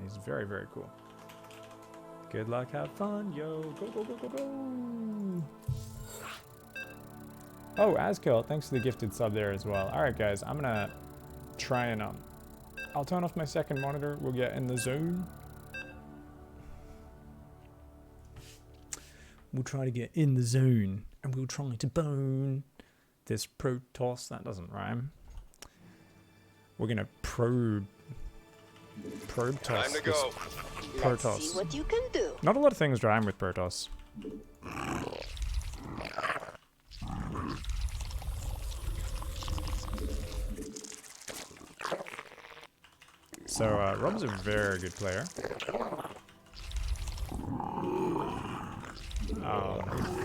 He's very, very cool. Good luck, have fun, yo. Go, go, go, go, go. Oh, Azkill, thanks for the gifted sub there as well. Alright, guys, I'm gonna try and, I'll turn off my second monitor. We'll get in the zone. We'll try to get in the zone. And we'll try to bone this Protoss. That doesn't rhyme. We're gonna probe Time to go. Let's see what you can do. Not a lot of things rhyme with Protoss. So, Rob's a very good player.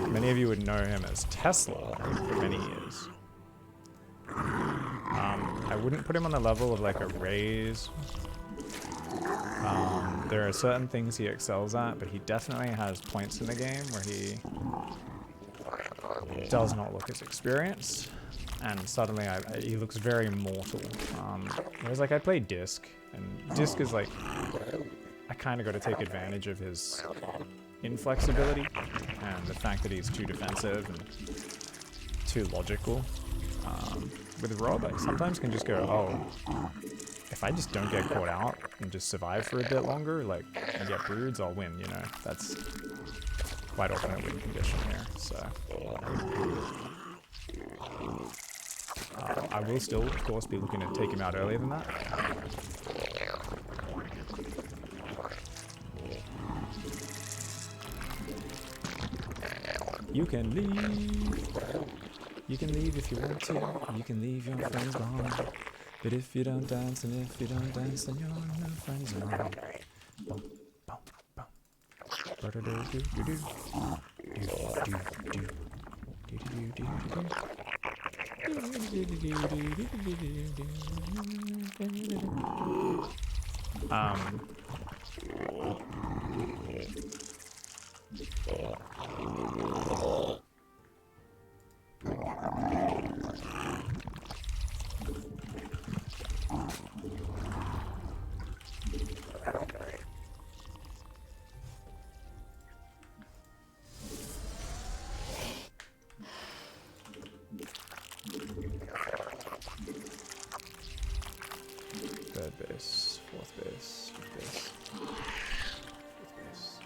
Many of you would know him as Tesla for many years. I wouldn't put him on the level of like a Raze. There are certain things he excels at, but he definitely has points in the game where he does not look as experienced, and suddenly he looks very mortal. Whereas like I play Disc, and Disc is like, I kind of got to take advantage of his inflexibility and the fact that he's too defensive and too logical. With Rob, I sometimes can just go, oh, if I just don't get caught out and just survive for a bit longer, like, and get broods, I'll win, you know? That's quite often a win condition here, so. I will still, of course, be looking to take him out earlier than that. You can leave. You can leave if you want to. You can leave your friends behind. But if you don't dance, and if you don't dance, then you're no friends of mine. Boom, boom, boom. Ba-da-do-do-do-do. Do-do-do-do. Third base, fourth base, fifth base, fifth base.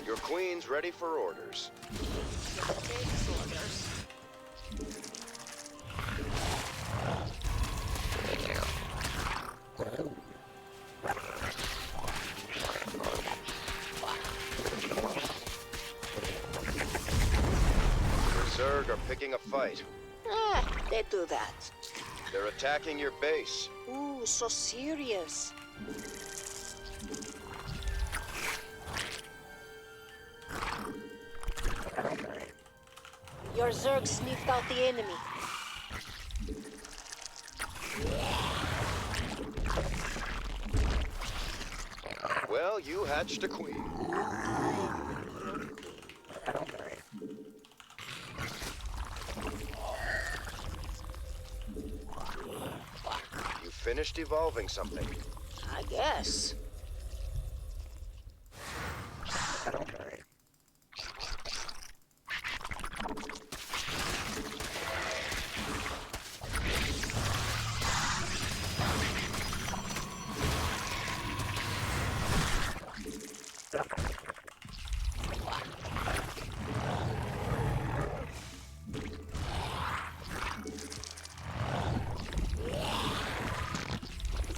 Your queen's ready for orders. Zerg are picking a fight. They do that. They're attacking your base. Ooh, so serious. Your Zerg sniffed out the enemy. Well, you hatched a queen. You finished evolving something. I guess.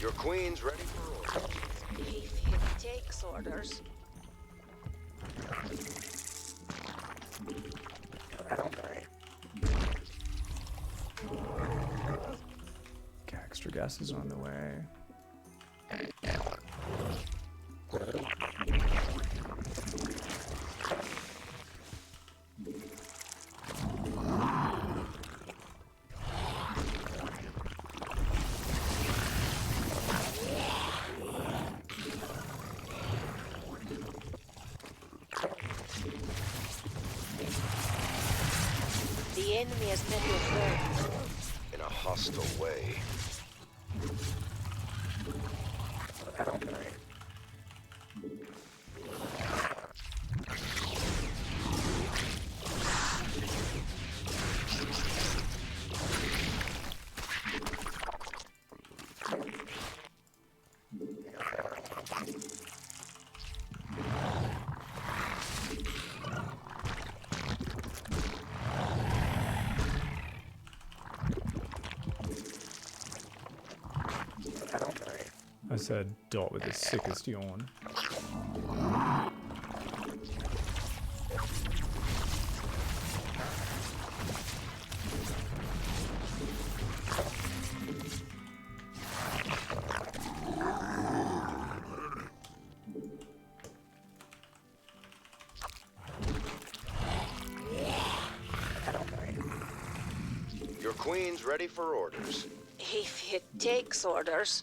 Your queen's ready for orders. If it takes orders. Extra gas is on the way. The enemy has met your zerg. In a hostile way. I said Dot with his sickest yawn. Your queen's ready for orders. If it takes orders.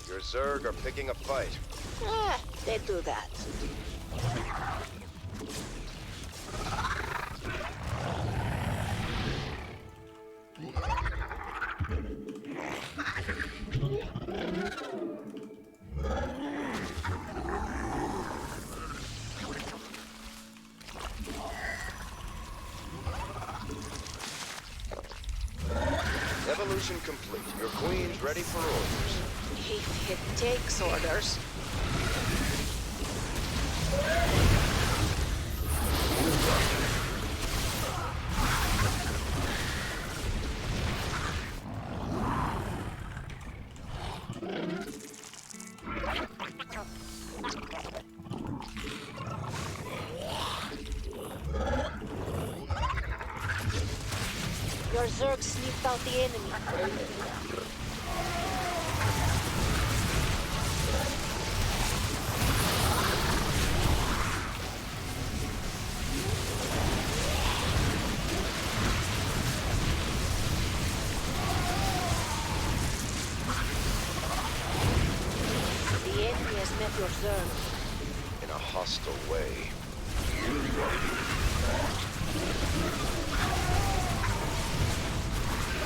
Your Zerg are picking a fight. They do that. Evolution complete. Your queen's ready for orders. If it takes orders. Your Zerg sniffed out the enemy. The enemy has met your Zerg. In a hostile way.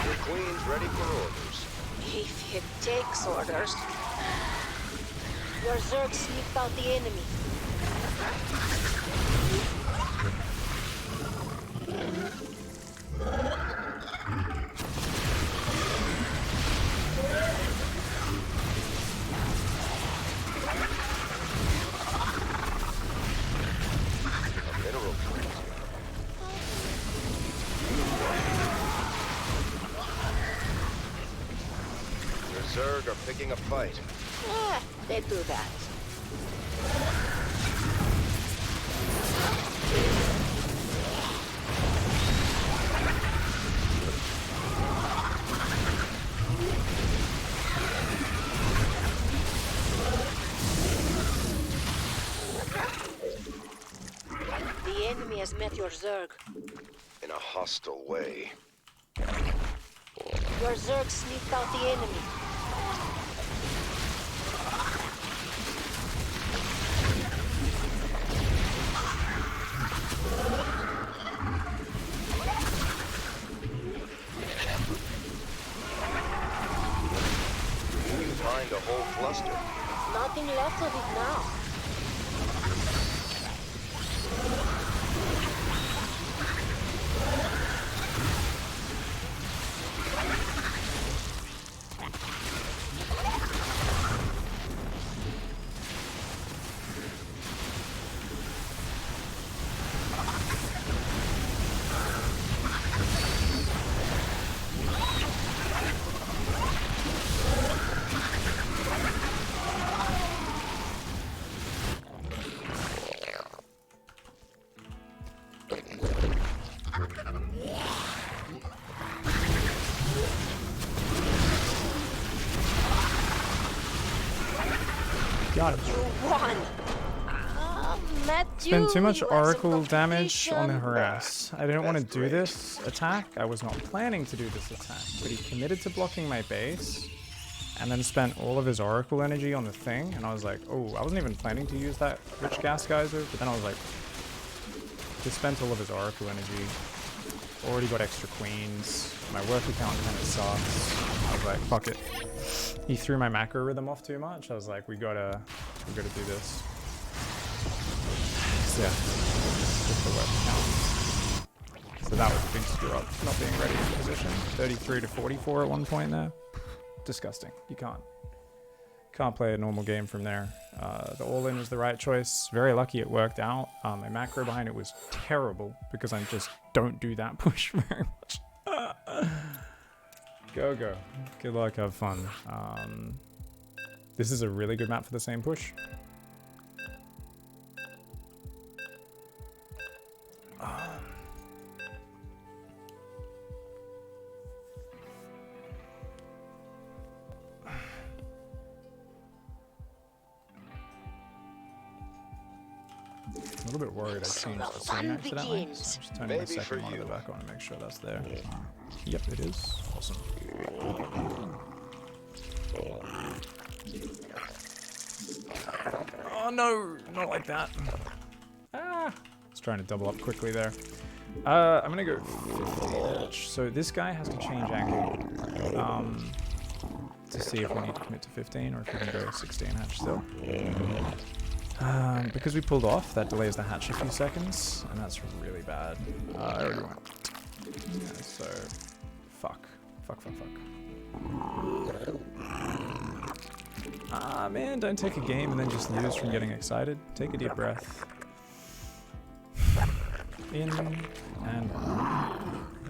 Your queen's ready for orders. If it takes orders. Your Zerg sniffed out the enemy. A mineral point. Your Zerg are picking a fight. They do that. The enemy has met your Zerg. In a hostile way. Your Zerg sniffed out the enemy. You find a whole cluster. Nothing left of it now. Got it. You won. Spend too much oracle damage on the harass. I didn't want to do this attack. I was not planning to do this attack, but he committed to blocking my base and then spent all of his oracle energy on the thing. And I was like, oh, I wasn't even planning to use that rich gas geyser, but then I was like, he spent all of his oracle energy. Already got extra queens. My worker count kind of sucks. I was like, fuck it. He threw my macro rhythm off too much. I was like, we gotta do this. So yeah, just the worker count. So that was a big screw up, not being ready in position. 33 to 44 at one point there. Disgusting. You can't play a normal game from there. The all-in was the right choice. Very lucky it worked out. My macro behind it was terrible because I just don't do that push very much. Go. Good luck, have fun. This is a really good map for the same push. A little bit worried I changed the scene accidentally, so I'm just turning my second monitor back on to make sure that's there. Yep, it is. Awesome. Oh no, not like that. Ah, I was trying to double up quickly there. I'm gonna go 15 hatch. So this guy has to change angle to see if we need to commit to 15 or if we can go 16 hatch still. Because we pulled off, that delays the hatch a few seconds, and that's really bad. I already went. Yeah, so, fuck. Ah, man, don't take a game and then just lose from getting excited. Take a deep breath. In and out.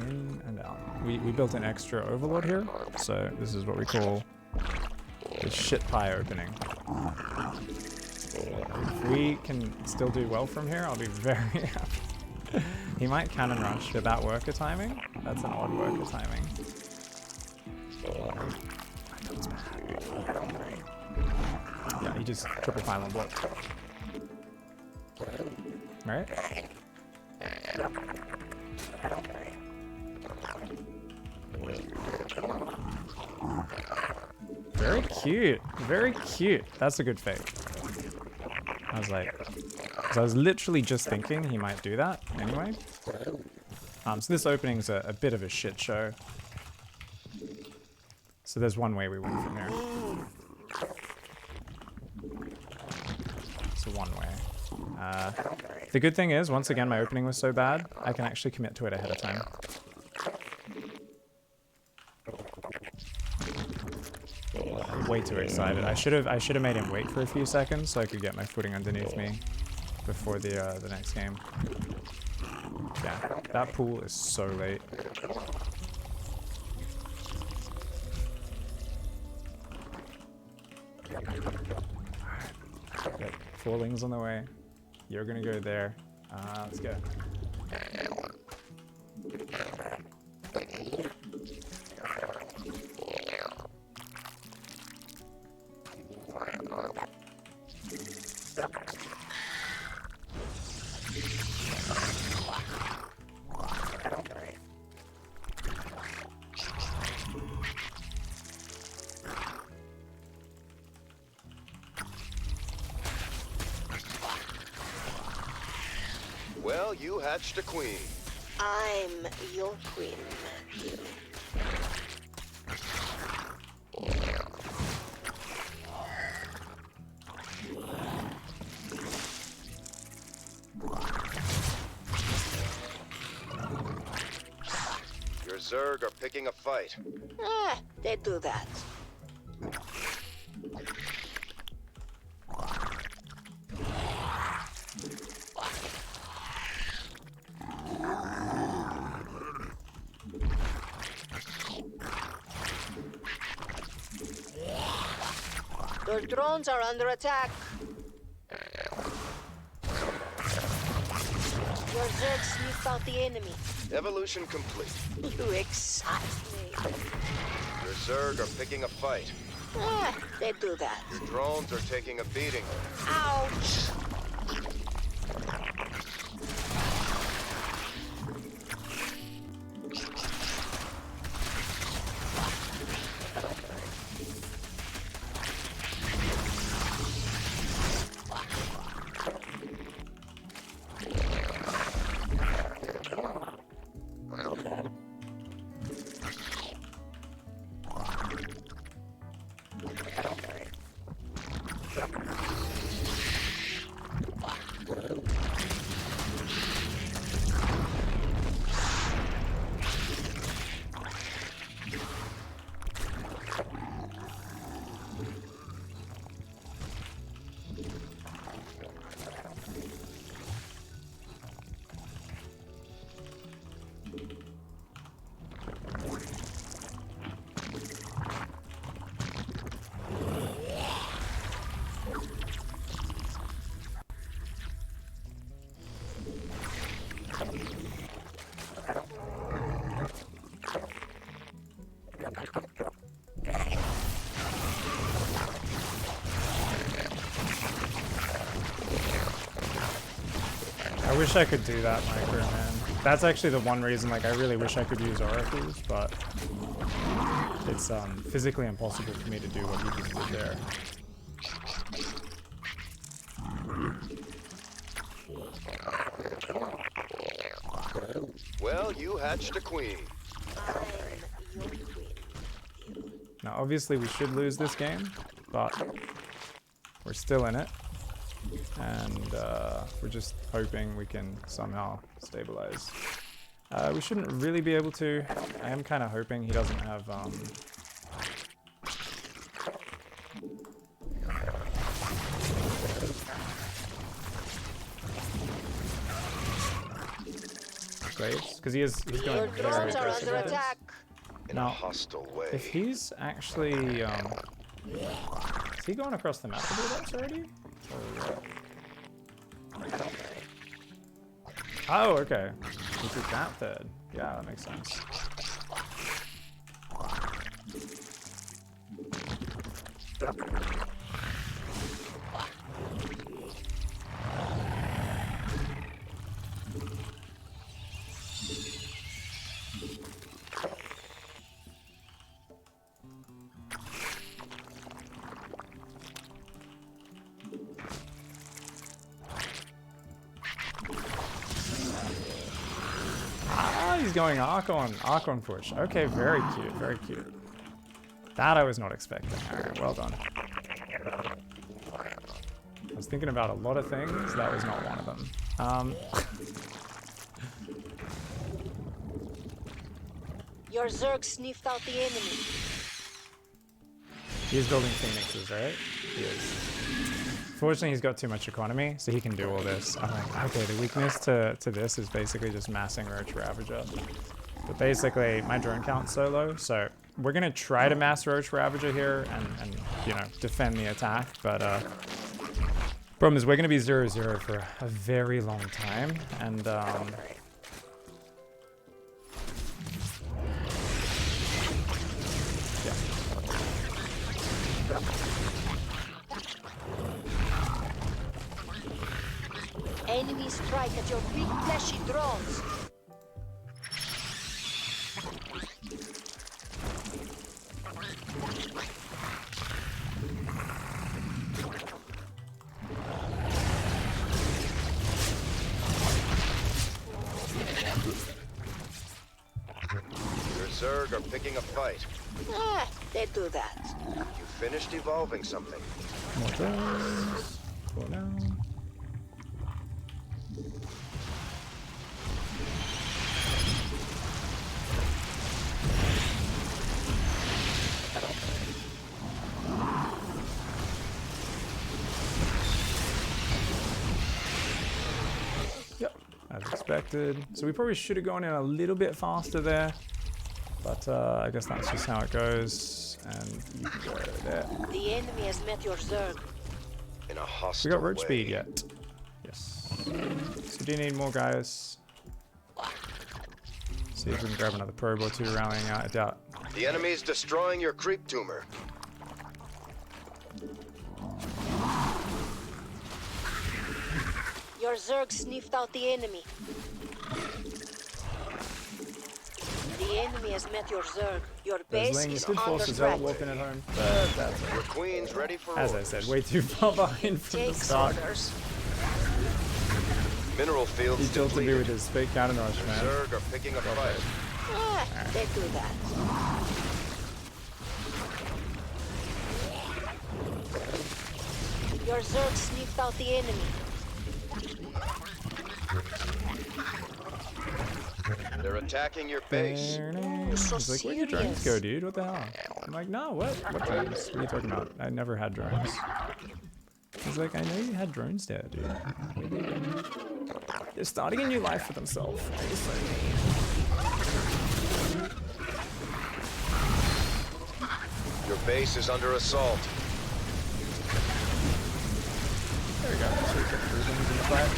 In and out. We built an extra overlord here, so this is what we call the shit pie opening. If we can still do well from here, I'll be very happy. He might cannon rush with that worker timing. That's an odd worker timing. I know it's bad. Yeah, he just triple pylon blocked. Right? Very cute. Very cute. That's a good fake. I was like, because I was literally just thinking he might do that anyway. So this opening's a bit of a shit show. So there's one way we win from here. So one way. The good thing is, once again, my opening was so bad, I can actually commit to it ahead of time. Way too excited. I should have made him wait for a few seconds so I could get my footing underneath me before the next game. Yeah, that pool is so late. Alright, 4 lings on the way. You're gonna go there. Let's go. Well, you hatched a queen. I'm your queen. Your Zerg are picking a fight. They do that. Your drones are under attack. Your Zerg sniffed out the enemy. Evolution complete. You excite me. Your Zerg are picking a fight. They do that. Your drones are taking a beating. Ouch! I wish I could do that micro, man. That's actually the one reason, like, I really wish I could use oracles, but it's physically impossible for me to do what you just did there. Well, you hatched a queen. Now, obviously, we should lose this game, but we're still in it. And we're just hoping we can somehow stabilize. We shouldn't really be able to. I am kind of hoping he doesn't have graves, because he's going Your very drones are aggressive under with this. attack. In Now, a hostile way. If he's actually is he going across the map to do that already? Oh, okay. He took that third. Yeah, that makes sense. He's going Archon push. Okay, very cute, very cute. That I was not expecting. Alright, well done. I was thinking about a lot of things, that was not one of them. Your Zerg sniffed out the enemy. He's building Phoenixes, right? He is. Fortunately, he's got too much economy, so he can do all this. I'm like, okay, the weakness to this is basically just massing Roach Ravager. But basically, my drone count's so low, so we're going to try to mass Roach Ravager here and, you know, defend the attack. But problem is, we're going to be 0-0 for a very long time. And Enemy strike at your big fleshy drones. Your Zerg are picking a fight. They do that. You finished evolving something. more drones for now. As expected. So we probably should have gone in a little bit faster there. But I guess that's just how it goes. And you can go there. The enemy has met your Zerg. In a We hostile got roach way. speed yet? Yes. So do you need more guys? See if we can grab another probe or two rallying out. I doubt. The enemy's destroying your creep tumor. Your Zerg sniffed out the enemy. The enemy has met your Zerg. Your base Laying is good under forces threat. out, walking at home. But that's Your queen's ready for as I orders. said, way too far behind from the Takes start. orders. Mineral fields He tilted me depleted. with his fake counter rush, man. Zerg are picking up fire. They do that. Your Zerg sniffed out the enemy. They're attacking your base. So He's like, where'd your drones serious. go, dude? What the hell? I'm like, no, what? What drones? What are you talking about? I never had drones. He's like, I know you had drones there, dude. Where'd they go? They're starting a new life for themselves. They're so mean. Your base is under assault. There we go. So we get through things in the fight.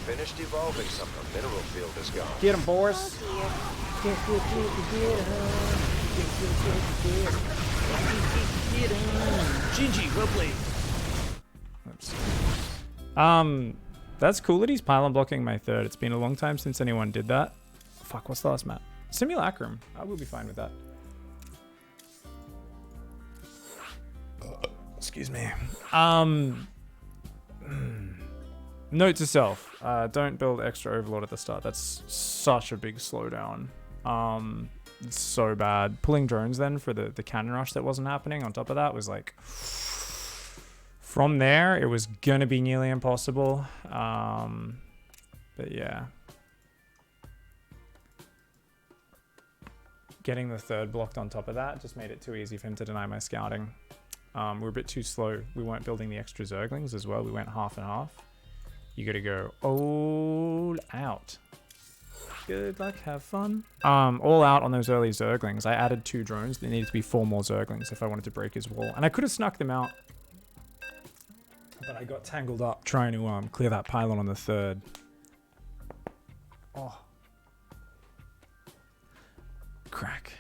Finished evolving some. The mineral field is gone. Get him, Boris. GG, well played. Oops. That's cool that he's pylon blocking my third. It's been a long time since anyone did that. Fuck, what's the last map? Simulacrum. I will be fine with that. Excuse me. Note to self, don't build extra overlord at the start. That's such a big slowdown. It's so bad. Pulling drones then for the cannon rush that wasn't happening on top of that was like, from there it was gonna be nearly impossible. But yeah. Getting the third blocked on top of that just made it too easy for him to deny my scouting. We were a bit too slow. We weren't building the extra Zerglings as well. We went half and half. You gotta go all out. Good luck, have fun. All out on those early Zerglings. I added 2 drones. There needed to be 4 more Zerglings if I wanted to break his wall. And I could have snuck them out. But I got tangled up trying to clear that pylon on the third. Oh. Crack.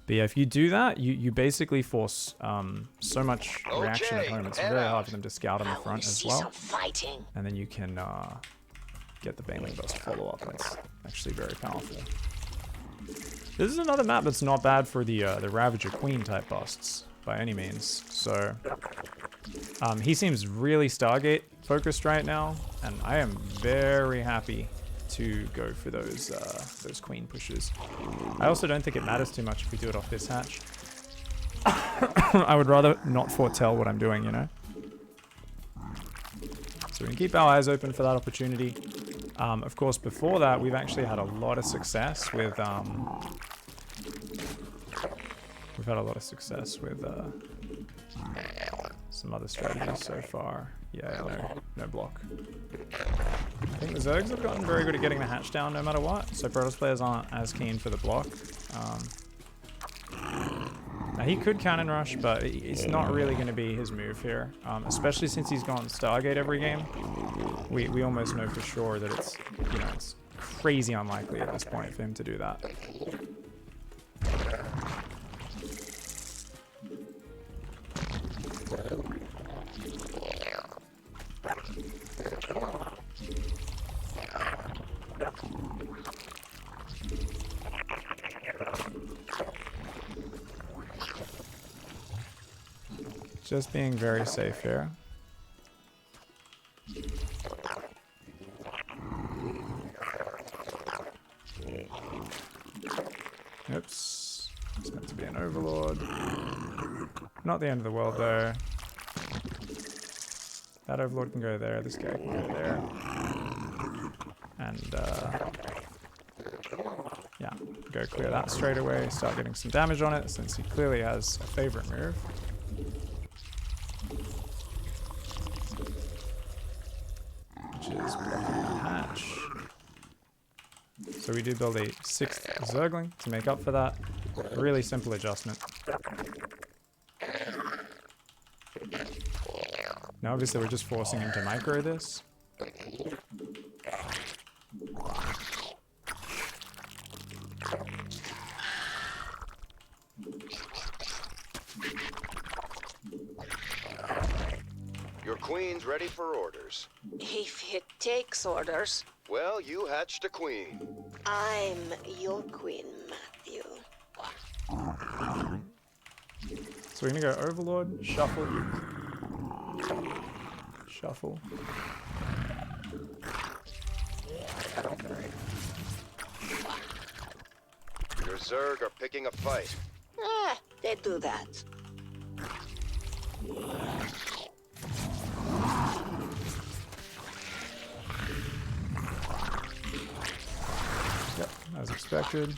But yeah, if you do that, you basically force so much reaction at home. It's very hard for them to scout on the front as well. Fighting. And then you can get the Baneling Burst to follow up. That's actually very powerful. This is another map that's not bad for the Ravager Queen type busts by any means. So he seems really Stargate focused right now, and I am very happy to go for those Queen pushes. I also don't think it matters too much if we do it off this hatch. I would rather not foretell what I'm doing, you know? So we can keep our eyes open for that opportunity. Of course, before that, we've actually had a lot of success with some other strategies so far. Yeah, no block. I think the Zergs have gotten very good at getting the hatch down no matter what, so Protoss players aren't as keen for the block. Now he could cannon rush, but it's not really going to be his move here, especially since he's gone Stargate every game. We almost know for sure that it's, you know, it's crazy unlikely at this point for him to do that. Just being very safe here. Oops. It's meant to be an overlord. Not the end of the world though. That overlord can go there, this guy can go there. And yeah, go clear that straight away, start getting some damage on it since he clearly has a favorite move. Which is blocking the hatch. So we do build a 6th Zergling to make up for that. Really simple adjustment. Now obviously we're just forcing him to micro this. Your queen's ready for orders. If it takes orders, Well, you hatched a queen. I'm your queen, Matthew. So we're gonna go Overlord, shuffle, shuffle. Your Zerg are picking a fight. They do that. Yep, as expected.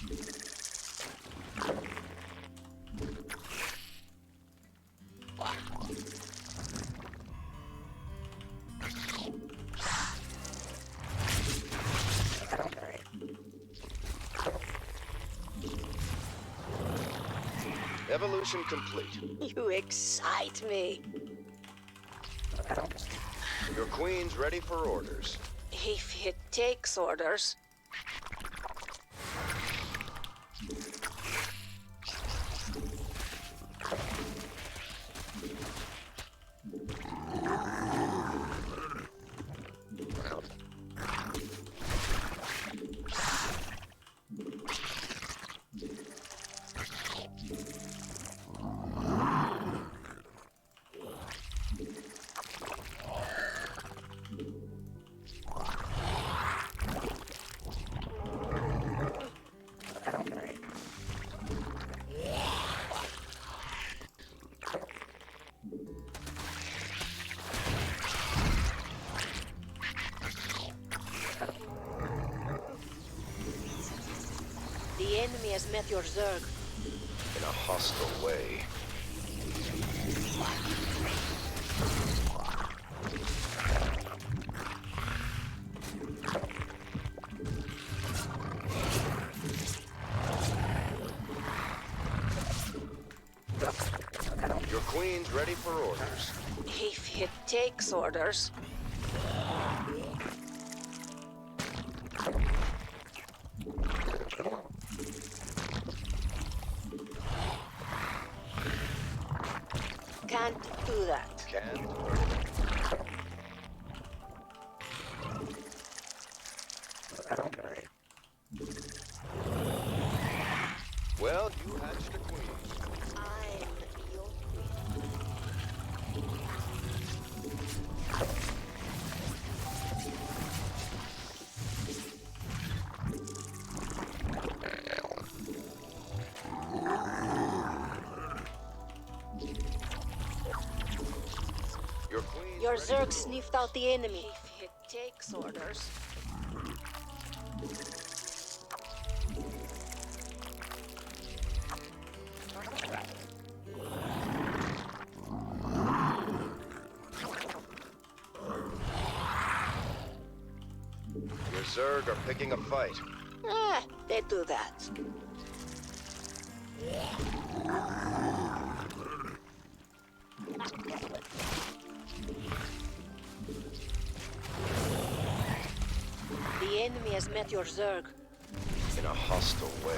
Evolution complete. You excite me. Your queen's ready for orders. If it takes orders, the enemy has met your Zerg. In a hostile way. Your queen's ready for orders. If it takes orders, can't do that. Can. Well, you hatched a queen. I'm your queen. Your queen's Your ready Zerg for sniffed out the enemy. If it takes orders, Your Zerg are picking a fight. they do that. The enemy has met your Zerg. In a hostile way.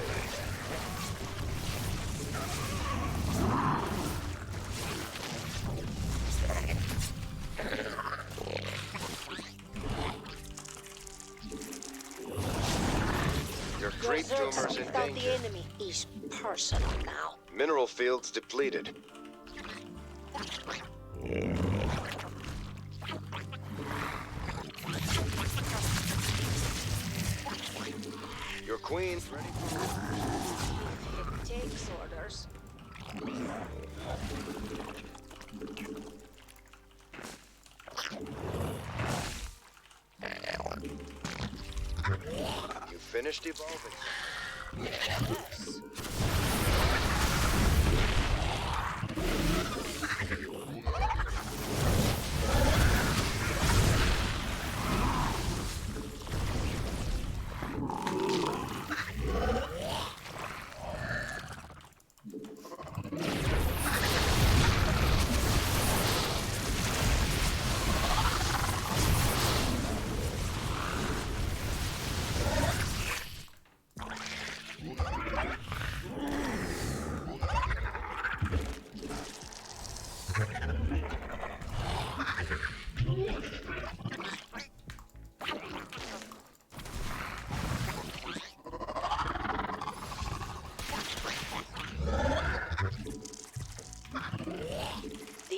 Your Your great Zerg tumor's in sniffed out the danger. enemy. Is personal now. Mineral fields depleted. Your queen's ready for orders. It takes orders. You finished evolving. Yes.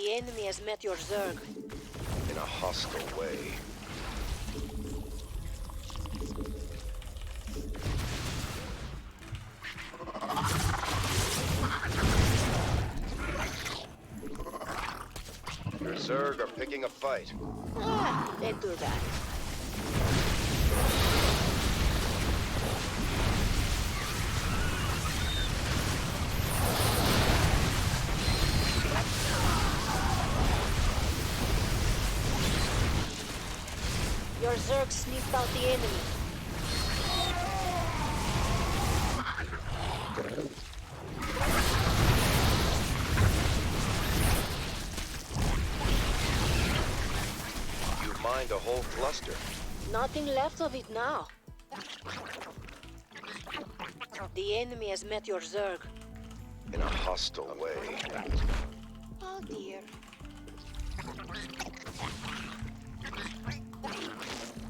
The enemy has met your Zerg. In a hostile way. Your Zerg are picking a fight. Ah, they do that. Your Zerg sniffed out the enemy. You mined a whole cluster. Nothing left of it now. The enemy has met your Zerg. In a hostile way. Oh dear.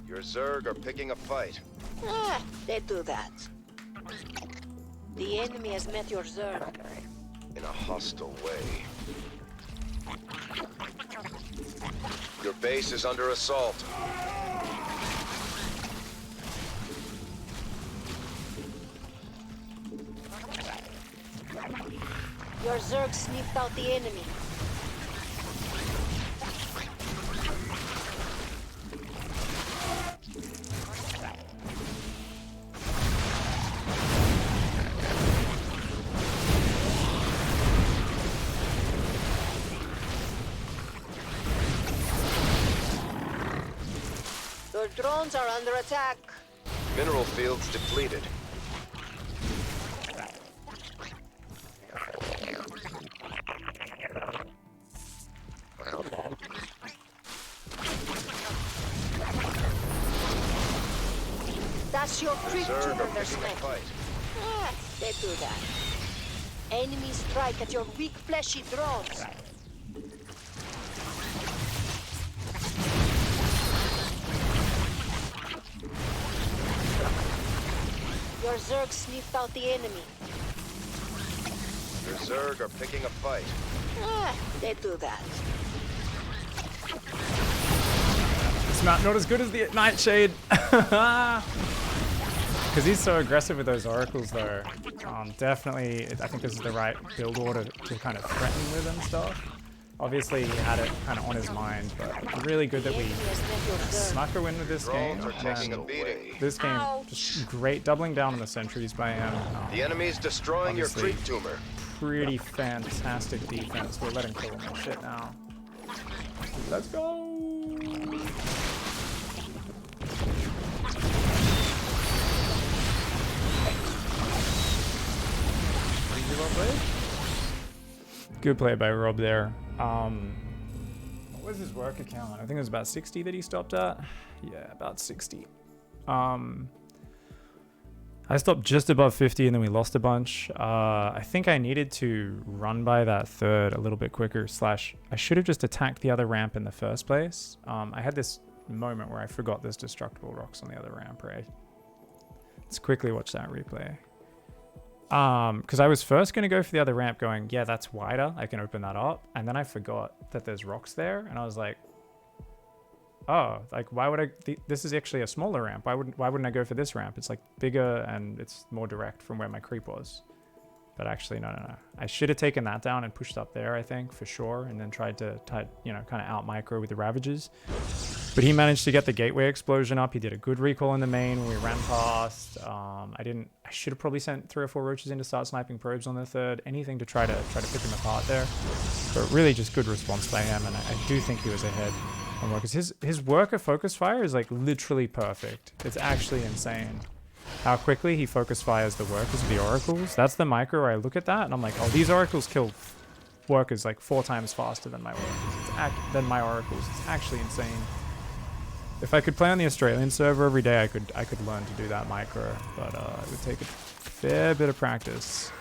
Your Zerg are picking a fight. Ah, they do that. The enemy has met your Zerg. In a hostile way. Your base is under assault. Your Zerg sniffed out the enemy. Your drones are under attack. Mineral fields depleted. That's your creep Zerg tumor are they're picking a sniping. fight. Ah, they do that. Enemies strike at your weak fleshy drones. Your Zerg sniffed out the enemy. Your Zerg are picking a fight. Ah, they do that. It's not as good as the Nightshade. Because he's so aggressive with those oracles, though. Definitely, I think this is the right build order to kind of threaten with and stuff. Obviously, he had it kind of on his mind, but really good that we snuck a win with this game. Drones are taking a beating. This game, just great, doubling down on the sentries by him. The enemy's destroying your obviously, creep tumor. Pretty fantastic defense. We're letting kill him and shit now. Let's go! Good play by Rob there. What was his work account? I think it was about 60 that he stopped at. Yeah, about 60. I stopped just above 50 and then we lost a bunch. I think I needed to run by that third a little bit quicker, / I should have just attacked the other ramp in the first place. I had this moment where I forgot there's destructible rocks on the other ramp, right? Let's quickly watch that replay. Because I was first going to go for the other ramp going, yeah, that's wider, I can open that up. And then I forgot that there's rocks there. And I was like, oh, like, why would I, this is actually a smaller ramp. Why wouldn't I go for this ramp? It's like bigger and it's more direct from where my creep was. But actually, no. I should have taken that down and pushed up there, I think, for sure. And then tried to, kind of out micro with the Ravagers. But he managed to get the gateway explosion up. He did a good recall in the main when we ran past. I should have probably sent 3 or 4 roaches in to start sniping probes on the third. Anything to try to pick him apart there. But really just good response by him. And I do think he was ahead on workers. His worker focus fire is like literally perfect. It's actually insane how quickly he focus fires the workers with the oracles. That's the micro where I look at that and I'm like, oh, these oracles kill workers like 4 times faster than my workers. Than my oracles. It's actually insane. If I could play on the Australian server every day, I could learn to do that micro, but it would take a fair bit of practice.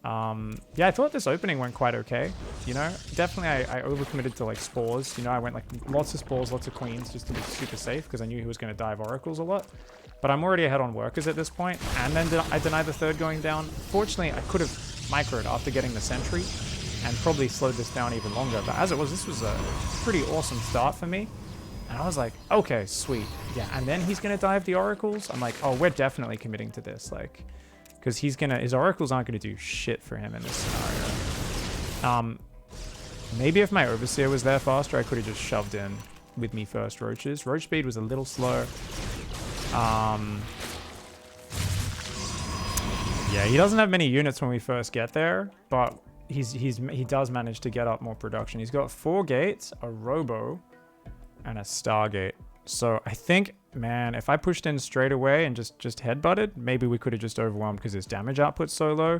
Yeah, I thought this opening went quite okay. Definitely I overcommitted to like spores. I went like lots of spores, lots of queens just to be super safe because I knew he was going to dive oracles a lot. But I'm already ahead on workers at this point, and then I denied the third going down. Fortunately, I could have microed after getting the sentry, and probably slowed this down even longer. But as it was, this was a pretty awesome start for me. And I was like, okay, sweet. Yeah, and then he's going to dive the oracles. I'm like, oh, we're definitely committing to this. Like, because his oracles aren't going to do shit for him in this scenario. Maybe if my overseer was there faster, I could have just shoved in with me first roaches. Roach speed was a little slow. Yeah, he doesn't have many units when we first get there, but he does manage to get up more production. He's got 4 gates, a robo, and a stargate. So I think, man, if I pushed in straight away and just headbutted, maybe we could have just overwhelmed because his damage output's so low.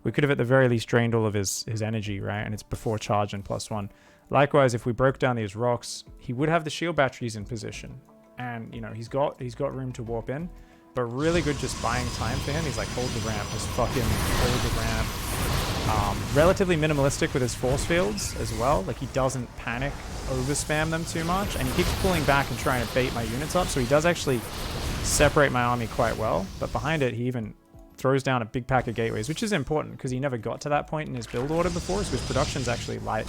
We could have at the very least drained all of his energy, right? And it's before charge and +1. Likewise, if we broke down these rocks, he would have the shield batteries in position. And, you know, he's got room to warp in. But really good just buying time for him. He's like, hold the ramp, just fucking hold the ramp. Relatively minimalistic with his force fields as well. Like, he doesn't panic, overspam them too much. And he keeps pulling back and trying to bait my units up. So he does actually separate my army quite well. But behind it, he even throws down a big pack of gateways, which is important because he never got to that point in his build order before. So his production's actually light.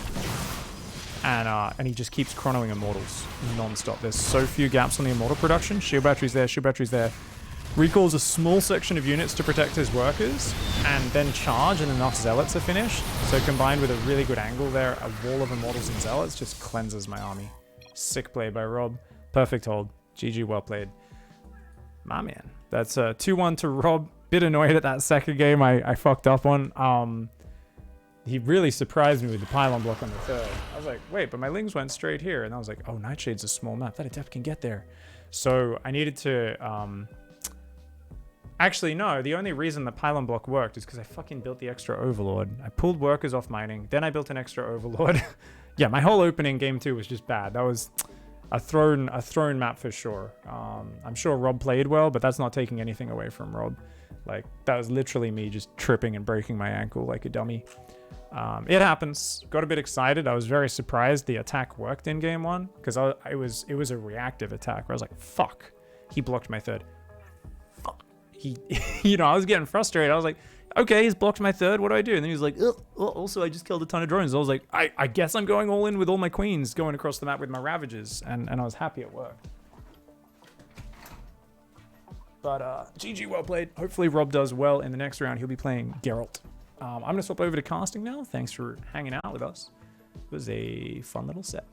And he just keeps chronoing immortals non-stop. There's so few gaps on the immortal production. Shield batteries there, shield batteries there. Recalls a small section of units to protect his workers, and then charge and enough zealots are finished. So combined with a really good angle there, a wall of immortals and zealots just cleanses my army. Sick play by Rob. Perfect hold. GG, well played. My man. That's 2-1 to Rob. Bit annoyed at that second game I fucked up on. He really surprised me with the pylon block on the third. I was like, wait, but my lings went straight here. And I was like, oh, Nightshade's a small map. That adept can get there. So I needed to... Actually, no. The only reason the pylon block worked is because I fucking built the extra overlord. I pulled workers off mining. Then I built an extra overlord. Yeah, my whole opening game 2 was just bad. That was a thrown map for sure. I'm sure Rob played well, but that's not taking anything away from Rob. Like, that was literally me just tripping and breaking my ankle like a dummy. It happens. Got a bit excited. I was very surprised the attack worked in game 1 because it was a reactive attack where I was like, fuck. He blocked my third. You know, I was getting frustrated. I was like, okay, he's blocked my third. What do I do? And then he was like, also, I just killed a ton of drones. I was like, I guess I'm going all in with all my queens going across the map with my Ravagers. And I was happy it worked. But GG, well played. Hopefully Rob does well in the next round. He'll be playing Geralt. I'm going to swap over to casting now. Thanks for hanging out with us. It was a fun little set.